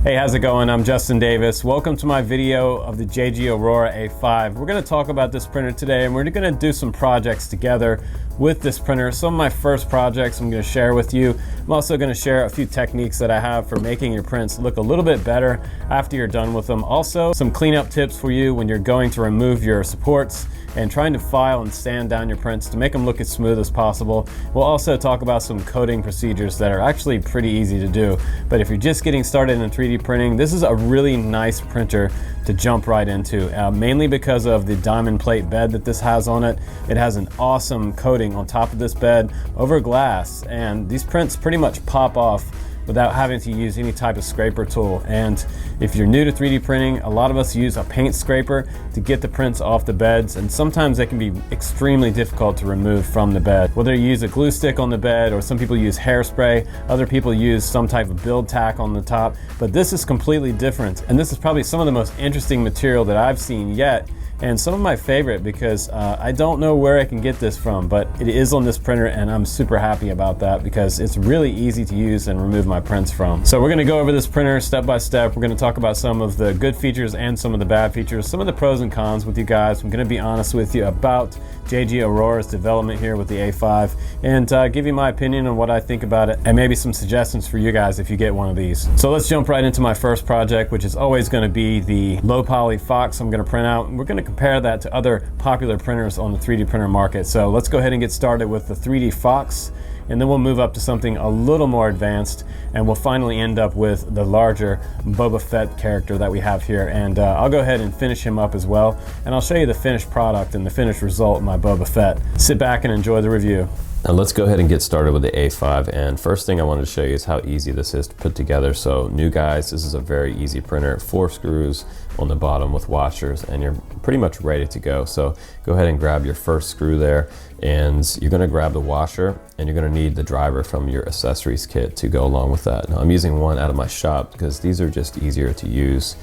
Hey, how's it going? I'm Justin Davis. Welcome to my video of the JGAurora A5. We're going to talk about this printer today, and we're going to do some projects together with this printer. Some of my first projects I'm going to share with you. I'm also going to share a few techniques that I have for making your prints look a little bit better after you're done with them. Also, some cleanup tips for you when you're going to remove your supports and trying to file and sand down your prints to make them look as smooth as possible. We'll also talk about some coating procedures that are actually pretty easy to do. But if you're just getting started in 3D printing, this is a really nice printer to jump right into, mainly because of the diamond plate bed that this has on it. It has an awesome coating on top of this bed over glass, and these prints pretty much pop off without having to use any type of scraper tool. And if you're new to 3D printing, a lot of us use a paint scraper to get the prints off the beds, and sometimes they can be extremely difficult to remove from the bed. Whether you use a glue stick on the bed, or some people use hairspray, other people use some type of build tack on the top, but this is completely different. And this is probably some of the most interesting material that I've seen yet, and some of my favorite, because I don't know where I can get this from, but it is on this printer, and I'm super happy about that because it's really easy to use and remove my prints from. So we're gonna go over this printer step by step. We're gonna talk about some of the good features and some of the bad features, some of the pros and cons with you guys. I'm gonna be honest with you about JGAurora's development here with the A5, and give you my opinion on what I think about it, and maybe some suggestions for you guys if you get one of these. So let's jump right into my first project, which is always gonna be the low poly Fox I'm gonna print out. And we're gonna compare that to other popular printers on the 3D printer market. So let's go ahead and get started with the 3D Fox, and then we'll move up to something a little more advanced, and we'll finally end up with the larger Boba Fett character that we have here. And I'll go ahead and finish him up as well, and I'll show you the finished product and the finished result of my Boba Fett. Sit back and enjoy the review. Now let's go ahead and get started with the A5, and first thing I wanted to show you is how easy this is to put together. So new guys, this is a very easy printer. 4 screws on the bottom with washers, and you're pretty much ready to go. So go ahead and grab your first screw there, and you're going to grab the washer, and you're going to need the driver from your accessories kit to go along with that. Now I'm using one out of my shop because these are just easier to use.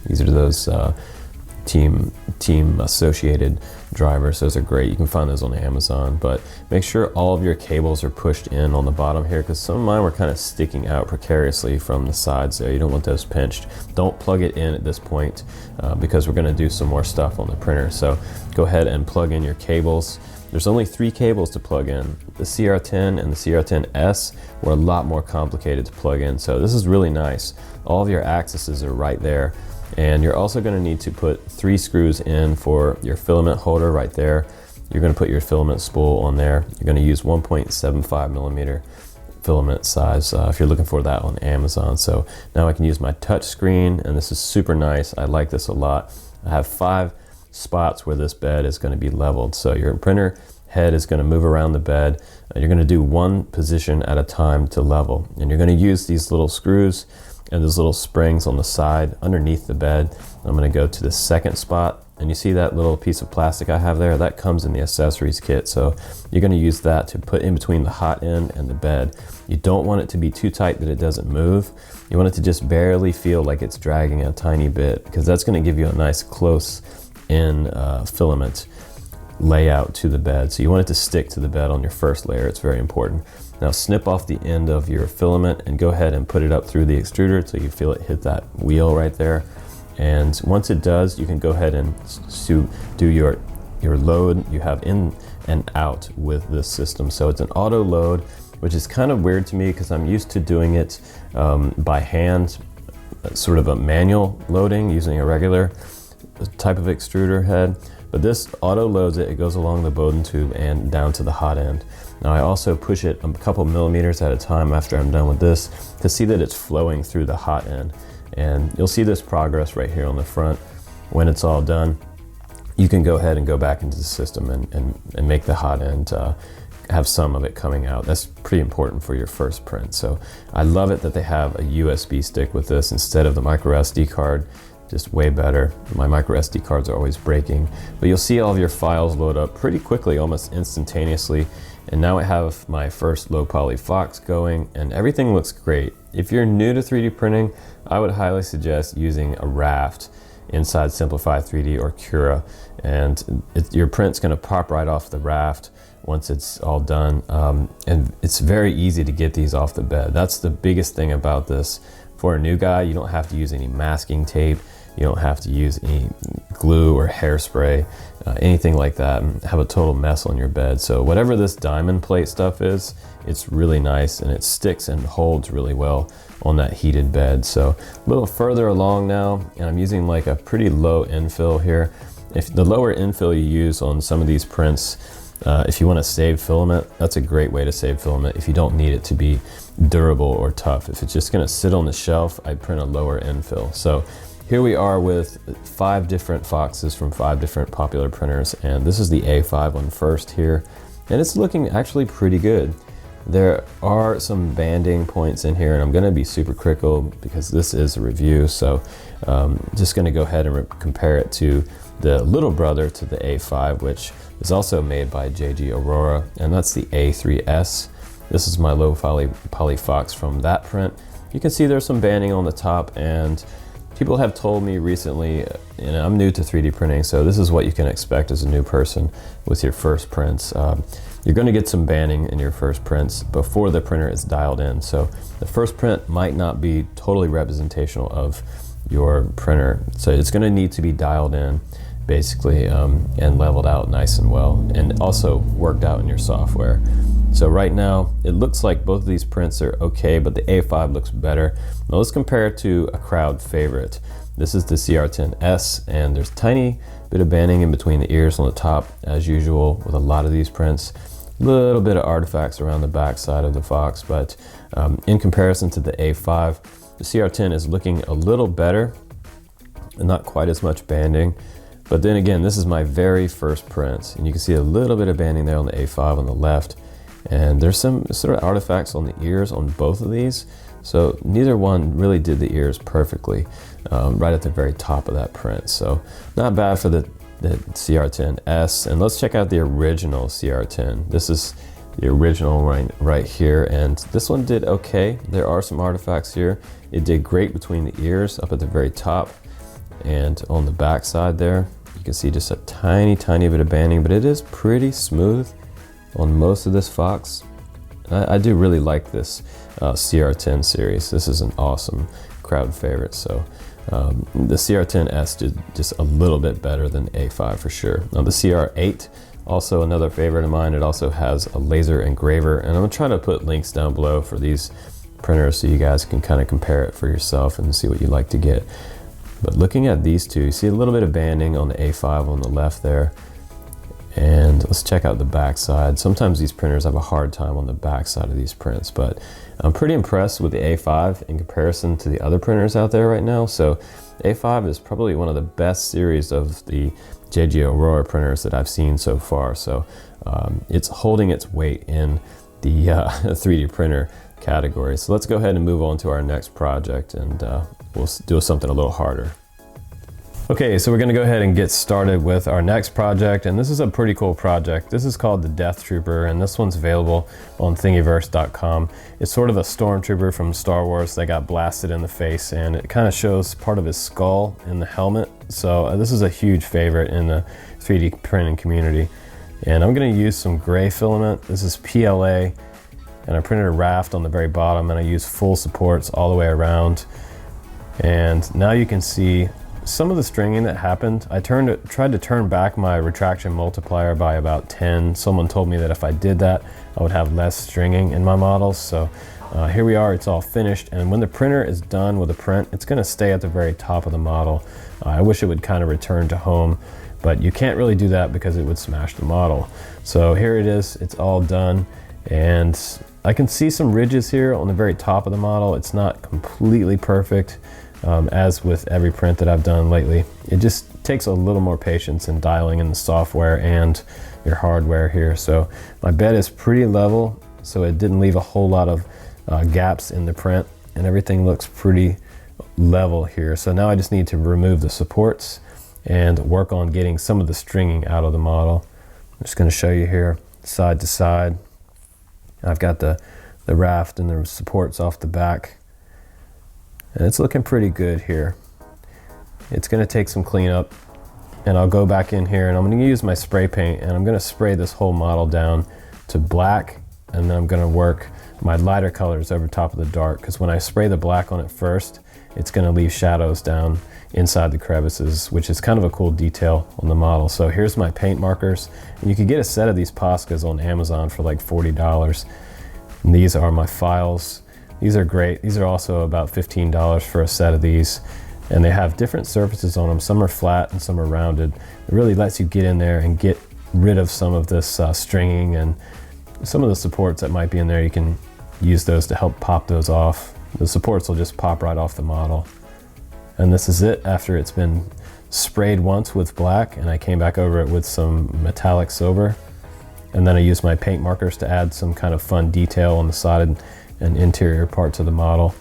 These are those team associated drivers. Those are great. You can find those on Amazon, but make sure all of your cables are pushed in on the bottom here, because some of mine were kind of sticking out precariously from the sides there. You don't want those pinched. Don't plug it in at this point because we're going to do some more stuff on the printer. So go ahead and plug in your cables. There's only 3 cables to plug in. The CR-10 and the CR-10S were a lot more complicated to plug in, so this is really nice. All of your axes are right there. And you're also going to need to put 3 screws in for your filament holder right there. You're going to put your filament spool on there. You're going to use 1.75 millimeter filament size if you're looking for that on Amazon. So now I can use my touch screen, and this is super nice. I like this a lot. I have 5 spots where this bed is going to be leveled. So your printer head is going to move around the bed. You're going to do one position at a time to level, and you're going to use these little screws and those little springs on the side underneath the bed. I'm going to go to the second spot, and you see that little piece of plastic I have there? That comes in the accessories kit. So you're going to use that to put in between the hot end and the bed. You don't want it to be too tight that it doesn't move. You want it to just barely feel like it's dragging a tiny bit, because that's going to give you a nice close in filament layout to the bed. So you want it to stick to the bed on your first layer. It's very important. Now snip off the end of your filament and go ahead and put it up through the extruder till you feel it hit that wheel right there. And once it does, you can go ahead and do your load. You have in and out with this system. So it's an auto load, which is kind of weird to me because I'm used to doing it by hand, sort of a manual loading using a regular type of extruder head. But this auto loads it. It goes along the Bowden tube and down to the hot end. Now I also push it a couple millimeters at a time after I'm done with this to see that it's flowing through the hot end. And you'll see this progress right here on the front. When it's all done, you can go ahead and go back into the system and make the hot end have some of it coming out. That's pretty important for your first print. So I love it that they have a USB stick with this instead of the micro SD card. Just way better. My micro SD cards are always breaking, but you'll see all of your files load up pretty quickly, almost instantaneously. And now I have my first low poly Fox going, and everything looks great. If you're new to 3D printing, I would highly suggest using a raft inside Simplify 3D or Cura, and your print's going to pop right off the raft once it's all done. And it's very easy to get these off the bed. That's the biggest thing about this for a new guy, you don't have to use any masking tape. You don't have to use any glue or hairspray, anything like that, and have a total mess on your bed. So whatever this diamond plate stuff is, it's really nice and it sticks and holds really well on that heated bed. So a little further along now, and I'm using like a pretty low infill here. If the lower infill you use on some of these prints, if you want to save filament, that's a great way to save filament if you don't need it to be durable or tough. If it's just going to sit on the shelf, I print a lower infill. So here we are with 5 different Foxes from 5 different popular printers, and this is the A5 one first here, and it's looking actually pretty good. There are some banding points in here, and I'm going to be super critical because this is a review, so just going to go ahead and compare it to the little brother to the A5, which is also made by JGAurora, and that's the A3S. This is my low poly Fox from that print. You can see there's some banding on the top, and people have told me recently, and I'm new to 3D printing, so this is what you can expect as a new person with your first prints. You're going to get some banding in your first prints before the printer is dialed in. So the first print might not be totally representational of your printer. So it's going to need to be dialed in basically and leveled out nice and well, and also worked out in your software. So right now it looks like both of these prints are okay, but the A5 looks better. Now let's compare it to a crowd favorite. This is the CR-10S, and there's a tiny bit of banding in between the ears on the top, as usual with a lot of these prints. A little bit of artifacts around the back side of the Fox, but in comparison to the A5, the CR-10 is looking a little better and not quite as much banding. But then again, this is my very first print, and you can see a little bit of banding there on the A5 on the left, and there's some sort of artifacts on the ears on both of these. So neither one really did the ears perfectly right at the very top of that print. So not bad for the CR-10S. And let's check out the original CR-10. This is the original right here, and this one did okay. There are some artifacts here. It did great between the ears up at the very top, and on the back side there you can see just a tiny bit of banding, but it is pretty smooth on most of this Fox. I do really like this CR-10 series. This is an awesome crowd favorite. So the CR-10S did just a little bit better than A5 for sure. Now the CR-8, also another favorite of mine. It also has a laser engraver, and I'm gonna try to put links down below for these printers so you guys can kind of compare it for yourself and see what you'd like to get. But looking at these two, you see a little bit of banding on the A5 on the left there. And let's check out the back side. Sometimes these printers have a hard time on the back side of these prints, but I'm pretty impressed with the A5 in comparison to the other printers out there right now. So A5 is probably one of the best series of the JGAurora printers that I've seen so far. So it's holding its weight in the 3D printer category. So let's go ahead and move on to our next project, and we'll do something a little harder. Okay, so we're gonna go ahead and get started with our next project, and this is a pretty cool project. This is called the Death Trooper, and this one's available on thingiverse.com. It's sort of a stormtrooper from Star Wars that got blasted in the face, and it kind of shows part of his skull in the helmet. So this is a huge favorite in the 3D printing community. And I'm gonna use some gray filament. This is PLA, and I printed a raft on the very bottom, and I used full supports all the way around. And now you can see some of the stringing that happened. I tried to turn back my retraction multiplier by about 10. Someone told me that if I did that, I would have less stringing in my models. So here we are, it's all finished. And when the printer is done with the print, it's gonna stay at the very top of the model. I wish it would kind of return to home, but you can't really do that because it would smash the model. So here it is, it's all done. And I can see some ridges here on the very top of the model. It's not completely perfect. As with every print that I've done lately, it just takes a little more patience in dialing in the software and your hardware here. So my bed is pretty level, so it didn't leave a whole lot of gaps in the print, and everything looks pretty level here. So now I just need to remove the supports and work on getting some of the stringing out of the model. I'm just going to show you here side to side. I've got the raft and the supports off the back. And it's looking pretty good here. It's gonna take some cleanup, and I'll go back in here and I'm gonna use my spray paint, and I'm gonna spray this whole model down to black, and then I'm gonna work my lighter colors over top of the dark, because when I spray the black on it first, it's going to leave shadows down inside the crevices, which is kind of a cool detail on the model. So here's my paint markers, and you can get a set of these Poscas on Amazon for like $40. And these are my files. These are great. These are also about $15 for a set of these, and they have different surfaces on them. Some are flat and some are rounded. It really lets you get in there and get rid of some of this stringing and some of the supports that might be in there. You can use those to help pop those off. The supports will just pop right off the model. And this is it after it's been sprayed once with black, and I came back over it with some metallic silver. And then I used my paint markers to add some kind of fun detail on the side and interior parts of the model.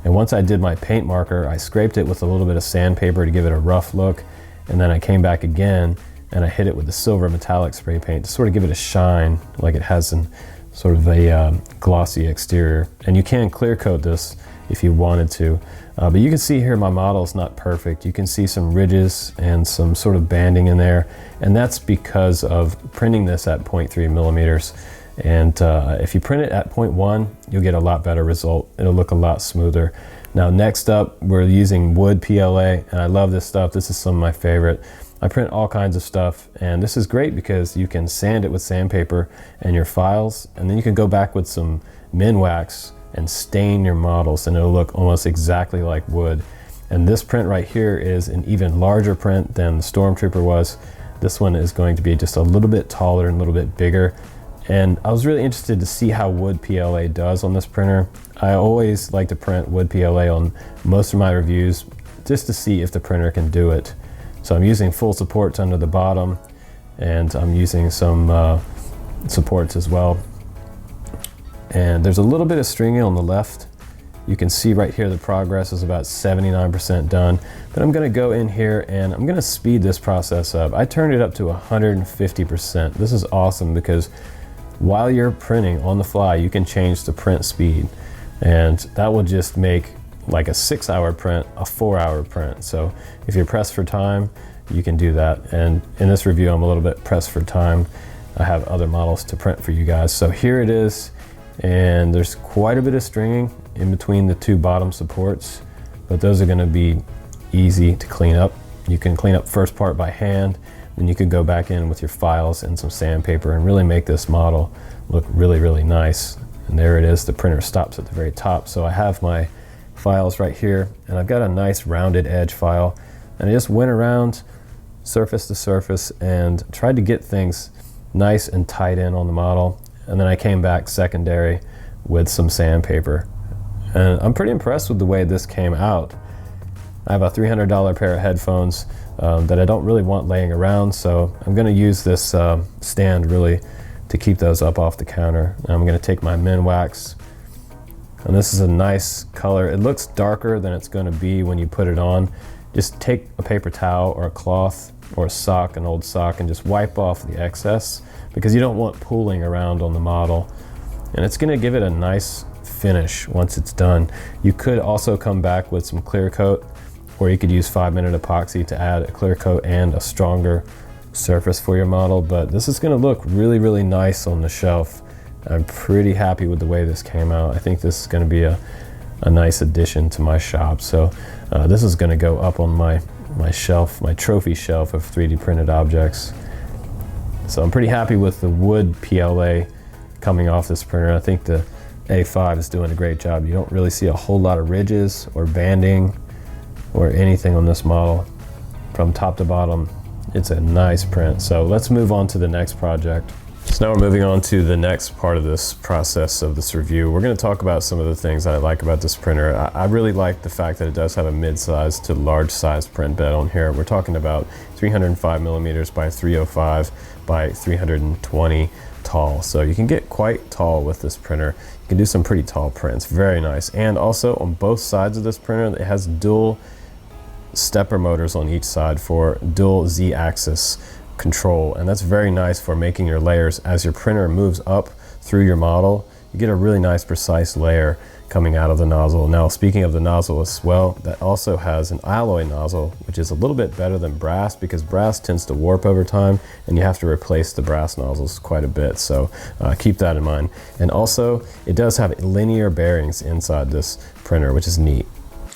And once I did my paint marker, I scraped it with a little bit of sandpaper to give it a rough look. And then I came back again and I hit it with the silver metallic spray paint to sort of give it a shine, like it has in sort of a glossy exterior. And you can clear coat this if you wanted to. But you can see here my model is not perfect. You can see some ridges and some sort of banding in there. And that's because of printing this at 0.3 millimeters. And if you print it at 0.1, you'll get a lot better result. It'll look a lot smoother. Now next up, we're using wood PLA, and I love this stuff. This is some of my favorite. I print all kinds of stuff, and this is great because you can sand it with sandpaper and your files, and then you can go back with some Minwax and stain your models, and it'll look almost exactly like wood. And this print right here is an even larger print than the Stormtrooper was. This one is going to be just a little bit taller and a little bit bigger. And I was really interested to see how wood PLA does on this printer. I always like to print wood PLA on most of my reviews just to see if the printer can do it. So I'm using full supports under the bottom, and I'm using some supports as well. And there's a little bit of stringing on the left. You can see right here the progress is about 79% done. But I'm gonna go in here and I'm gonna speed this process up. I turned it up to 150%. This is awesome because while you're printing on the fly, you can change the print speed. And that will just make like a 6-hour print a 4-hour print. So if you're pressed for time, you can do that. And in this review, I'm a little bit pressed for time. I have other models to print for you guys. So here it is. And there's quite a bit of stringing in between the two bottom supports, but those are going to be easy to clean up. You can clean up first part by hand, then you could go back in with your files and some sandpaper and really make this model look really, really nice. And there it is. The printer stops at the very top. So I have my files right here, and I've got a nice rounded edge file, and I just went around surface to surface and tried to get things nice and tight in on the model. And then I came back secondary with some sandpaper. And I'm pretty impressed with the way this came out. I have a $300 pair of headphones that I don't really want laying around, so I'm gonna use this stand really to keep those up off the counter. And I'm gonna take my Minwax, and this is a nice color. It looks darker than it's gonna be when you put it on. Just take a paper towel or a cloth or a sock, an old sock, and just wipe off the excess, because you don't want pooling around on the model. And it's gonna give it a nice finish once it's done. You could also come back with some clear coat, or you could use 5-minute epoxy to add a clear coat and a stronger surface for your model. But this is gonna look really, really nice on the shelf. I'm pretty happy with the way this came out. I think this is gonna be a nice addition to my shop. So this is gonna go up on my shelf, my trophy shelf of 3D printed objects. So I'm pretty happy with the wood PLA coming off this printer. I think the A5 is doing a great job. You don't really see a whole lot of ridges or banding or anything on this model. From top to bottom, it's a nice print. So let's move on to the next project. So now we're moving on to the next part of this process of this review. We're going to talk about some of the things that I like about this printer. I really like the fact that it does have a mid-size to large-size print bed on here. We're talking about 305 millimeters by 305 by 320 tall. So you can get quite tall with this printer. You can do some pretty tall prints. Very nice. And also on both sides of this printer, it has dual stepper motors on each side for dual Z-axis control, and that's very nice for making your layers. As your printer moves up through your model, you get a really nice precise layer coming out of the nozzle. Now, speaking of the nozzle as well, that also has an alloy nozzle, which is a little bit better than brass because brass tends to warp over time and you have to replace the brass nozzles quite a bit. So keep that in mind. And also it does have linear bearings inside this printer, which is neat.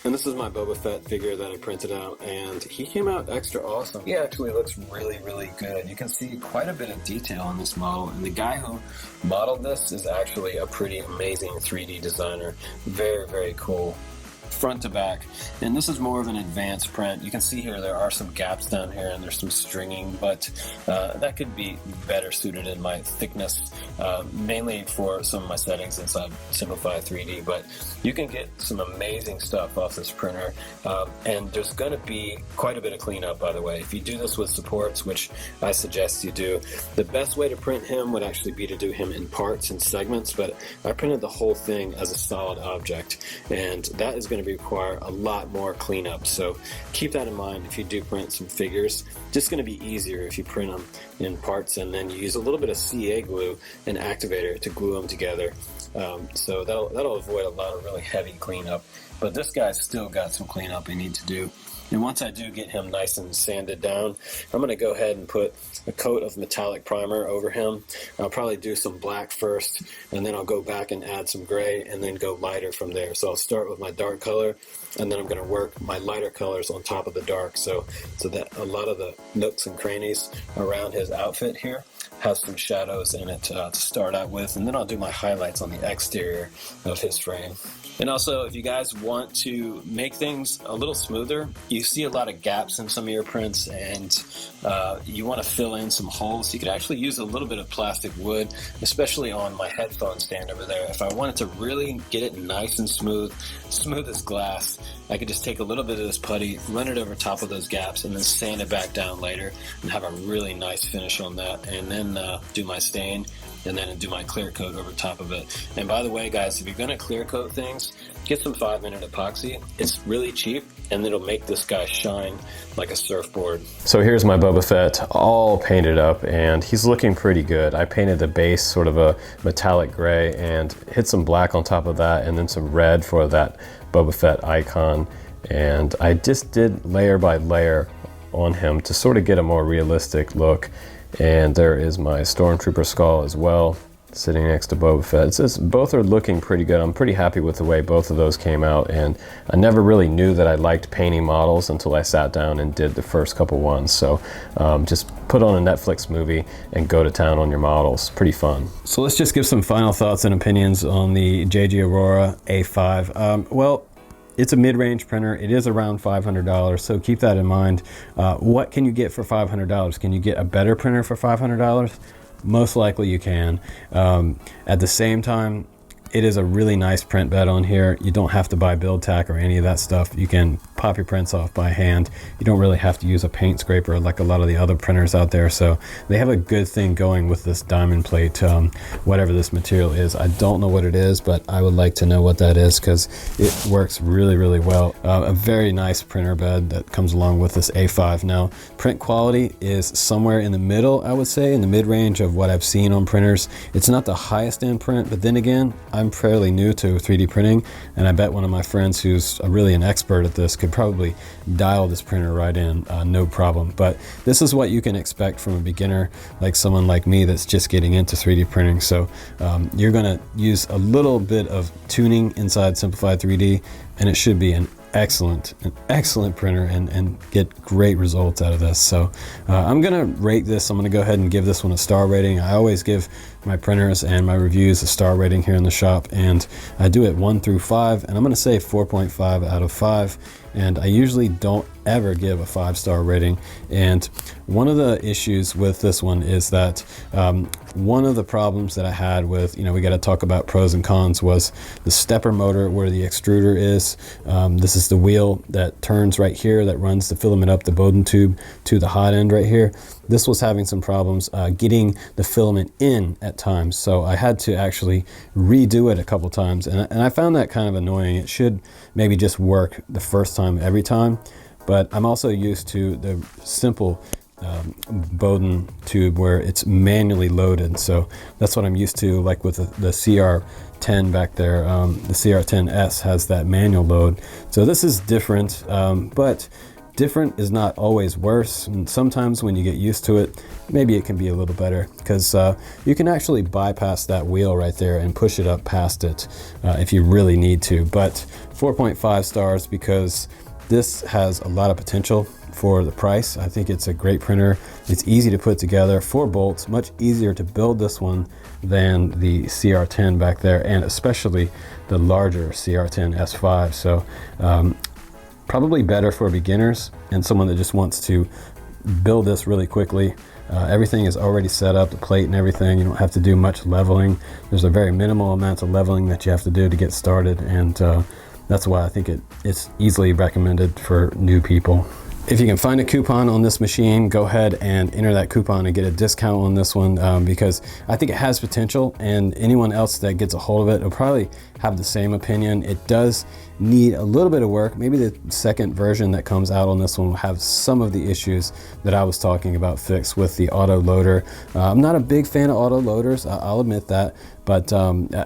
And this is my Boba Fett figure that I printed out, and he came out extra awesome. He actually looks really, really good. You can see quite a bit of detail on this model, and the guy who modeled this is actually a pretty amazing 3D designer. Very, very cool. Front to back, and this is more of an advanced print. You can see here there are some gaps down here and there's some stringing, but that could be better suited in my thickness, mainly for some of my settings inside Simplify 3D. But you can get some amazing stuff off this printer, and there's going to be quite a bit of cleanup, by the way. If you do this with supports, which I suggest you do, the best way to print him would actually be to do him in parts and segments, but I printed the whole thing as a solid object, and that is going to require a lot more cleanup. So keep that in mind if you do print some figures. Just going to be easier if you print them in parts and then you use a little bit of CA glue and activator to glue them together. So that'll avoid a lot of really heavy cleanup. But this guy's still got some cleanup he needs to do. And once I do get him nice and sanded down, I'm going to go ahead and put a coat of metallic primer over him. I'll probably do some black first, and then I'll go back and add some gray, and then go lighter from there. So I'll start with my dark color, and then I'm going to work my lighter colors on top of the dark, so that a lot of the nooks and crannies around his outfit here has some shadows in it to start out with, and then I'll do my highlights on the exterior of his frame. And also, if you guys want to make things a little smoother, you see a lot of gaps in some of your prints, and you want to fill in some holes. You could actually use a little bit of plastic wood, especially on my headphone stand over there. If I wanted to really get it nice and smooth as glass, I could just take a little bit of this putty, run it over top of those gaps, and then sand it back down later and have a really nice finish on that, and then do my stain, and then do my clear coat over top of it. And by the way, guys, if you're going to clear coat things, get some 5-minute epoxy. It's really cheap, and it'll make this guy shine like a surfboard. So here's my Boba Fett all painted up, and he's looking pretty good. I painted the base sort of a metallic gray and hit some black on top of that, and then some red for that Boba Fett icon. And I just did layer by layer on him to sort of get a more realistic look. And there is my Stormtrooper skull as well, sitting next to Boba Fett. It says both are looking pretty good. I'm pretty happy with the way both of those came out, and I never really knew that I liked painting models until I sat down and did the first couple ones. So just put on a Netflix movie and go to town on your models. Pretty fun. So let's just give some final thoughts and opinions on the JGAurora A5. Well, it's a mid-range printer. It is around $500, so keep that in mind. What can you get for $500? Can you get a better printer for $500? Most likely you can. At the same time, it is a really nice print bed on here. You don't have to buy build tack or any of that stuff. You can pop your prints off by hand. You don't really have to use a paint scraper like a lot of the other printers out there. So they have a good thing going with this diamond plate, whatever this material is. I don't know what it is, but I would like to know what that is because it works really, really well. A very nice printer bed that comes along with this A5. Now, print quality is somewhere in the middle, I would say, in the mid-range of what I've seen on printers. It's not the highest end print, but then again, I'm fairly new to 3D printing, and I bet one of my friends who's really an expert at this could probably dial this printer right in, no problem. But this is what you can expect from a beginner, like someone like me that's just getting into 3D printing. So you're going to use a little bit of tuning inside Simplify 3D, and it should be an excellent printer and get great results out of this. So I'm gonna rate this. I'm gonna go ahead and give this one a star rating. I always give my printers and my reviews a star rating here in the shop, and I do it 1 through 5, and I'm gonna say 4.5 out of 5. And I usually don't ever give a 5-star rating. And one of the issues with this one is that one of the problems that I had with, we got to talk about pros and cons, was the stepper motor where the extruder is. This is the wheel that turns right here that runs the filament up the Bowden tube to the hot end right here. This was having some problems getting the filament in at times. So I had to actually redo it a couple times. And I found that kind of annoying. It should maybe just work the first time every time. But I'm also used to the simple Bowden tube where it's manually loaded. So that's what I'm used to, like with the CR-10 back there. The CR-10S has that manual load. So this is different, but different is not always worse, and sometimes when you get used to it, maybe it can be a little better, because you can actually bypass that wheel right there and push it up past it if you really need to. But 4.5 stars because this has a lot of potential for the price. I think it's a great printer. It's easy to put together, 4 bolts, much easier to build this one than the CR-10 back there, and especially the larger CR-10 S5. So probably better for beginners and someone that just wants to build this really quickly. Everything is already set up, the plate and everything. You don't have to do much leveling. There's a very minimal amount of leveling that you have to do to get started, and that's why I think it's easily recommended for new people. If you can find a coupon on this machine, go ahead and enter that coupon and get a discount on this one, because I think it has potential, and anyone else that gets a hold of it will probably have the same opinion. It does need a little bit of work. Maybe the second version that comes out on this one will have some of the issues that I was talking about fixed with the auto loader. I'm not a big fan of auto loaders, I'll admit that, but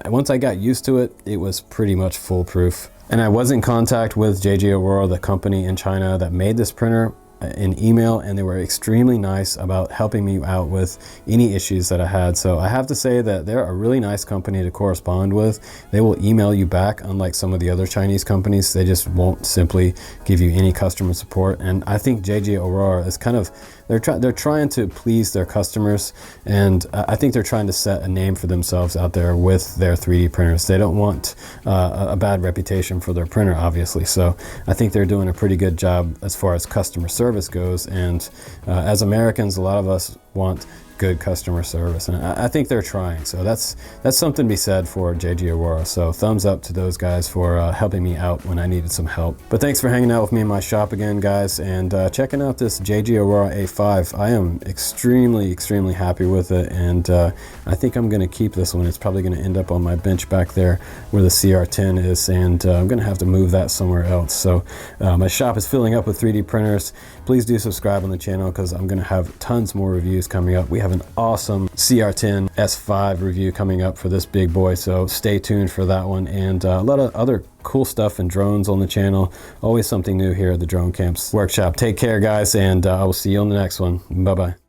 once I got used to it, it was pretty much foolproof. And I was in contact with JGAurora, the company in China that made this printer, in email, and they were extremely nice about helping me out with any issues that I had. So I have to say that they're a really nice company to correspond with. They will email you back, unlike some of the other Chinese companies. They just won't simply give you any customer support. And I think JGAurora is kind of, they're trying to please their customers, and I think they're trying to set a name for themselves out there with their 3D printers. They don't want a bad reputation for their printer, obviously. So I think they're doing a pretty good job as far as customer service goes, and as Americans, a lot of us want good customer service, and I think they're trying. So that's something to be said for JGAurora. So thumbs up to those guys for helping me out when I needed some help. But thanks for hanging out with me in my shop again, guys, and checking out this JGAurora A5. I am extremely happy with it, and I think I'm going to keep this one. It's probably going to end up on my bench back there where the CR-10 is, and I'm going to have to move that somewhere else. So my shop is filling up with 3D printers. Please do subscribe on the channel, because I'm going to have tons more reviews coming up. We have an awesome CR-10 S5 review coming up for this big boy, so stay tuned for that one, and a lot of other cool stuff and drones on the channel. Always something new here at the Drone Camps Workshop. Take care, guys, and I will see you on the next one. Bye-bye.